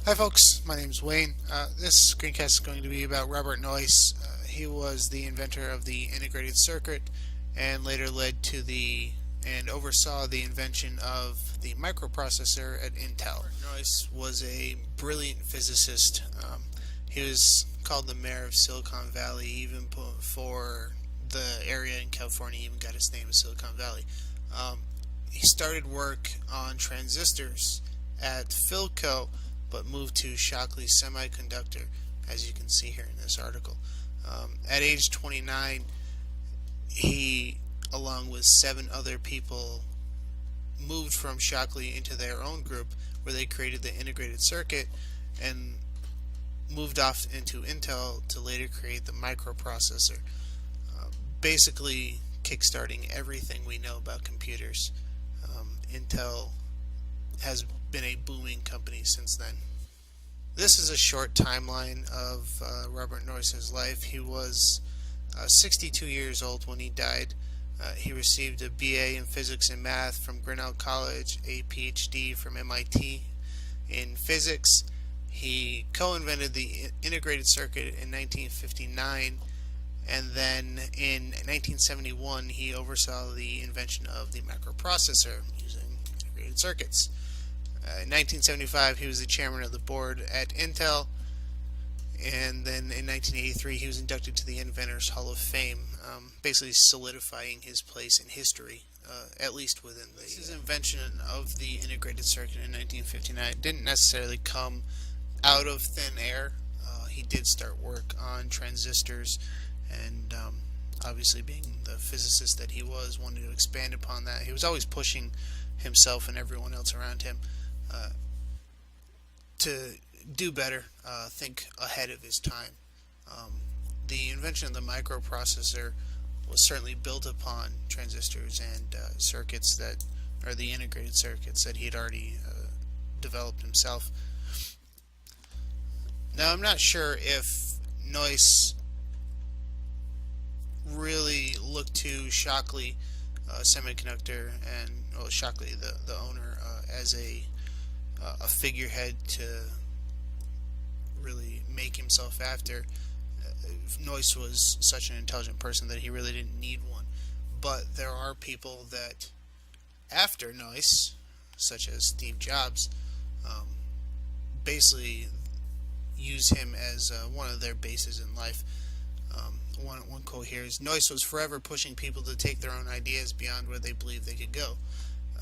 Hi folks, my name is Wayne. This screencast is going to be about Robert Noyce. He was the inventor of the integrated circuit and later led to and oversaw the invention of the microprocessor at Intel. Robert Noyce was a brilliant physicist. He was called the mayor of Silicon Valley even before the area in California even got its name, Silicon Valley. He started work on transistors at Philco, but moved to Shockley Semiconductor, as you can see here in this article. At age 29, he, along with 7 other people, moved from Shockley into their own group, where they created the integrated circuit and moved off into Intel to later create the microprocessor, basically kickstarting everything we know about computers. Intel has been a booming company since then. This is a short timeline of Robert Noyce's life. He was 62 years old when he died. He received a BA in physics and math from Grinnell College, a PhD from MIT in physics. He co-invented the integrated circuit in 1959, and then in 1971 he oversaw the invention of the microprocessor using integrated circuits. In 1975 he was the chairman of the board at Intel, and then in 1983 he was inducted to the Inventors Hall of Fame, basically solidifying his place in history, at least within his invention of the integrated circuit in 1959 didn't necessarily come out of thin air. He did start work on transistors, and obviously being the physicist that he was, wanted to expand upon that. He was always pushing himself and everyone else around him to do better, think ahead of his time. The invention of the microprocessor was certainly built upon transistors and circuits that are the integrated circuits that he had already developed himself. Now, I'm not sure if Noyce really looked to Shockley Semiconductor and Shockley, the owner, as a figurehead to really make himself after. Noyce was such an intelligent person that he really didn't need one. But there are people that, after Noyce, such as Steve Jobs, basically use him as one of their bases in life. One quote here is, "Noyce was forever pushing people to take their own ideas beyond where they believed they could go.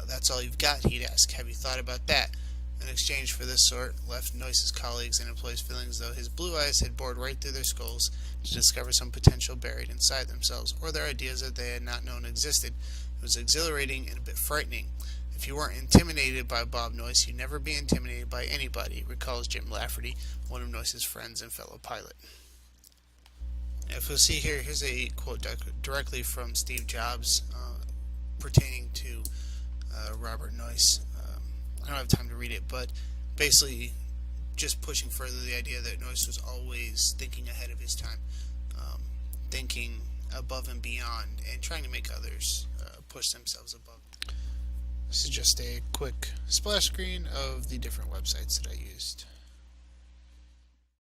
That's all you've got," he'd ask. "Have you thought about that?" An exchange for this sort left Noyce's colleagues and employees feeling as though his blue eyes had bored right through their skulls to discover some potential buried inside themselves, or their ideas that they had not known existed. It was exhilarating and a bit frightening. If you weren't intimidated by Bob Noyce, you'd never be intimidated by anybody, recalls Jim Lafferty, one of Noyce's friends and fellow pilot. If you'll see here, here's a quote directly from Steve Jobs pertaining to Robert Noyce. I don't have time to read it, but basically just pushing further the idea that Noyce was always thinking ahead of his time, thinking above and beyond, and trying to make others push themselves above. This is just a quick splash screen of the different websites that I used.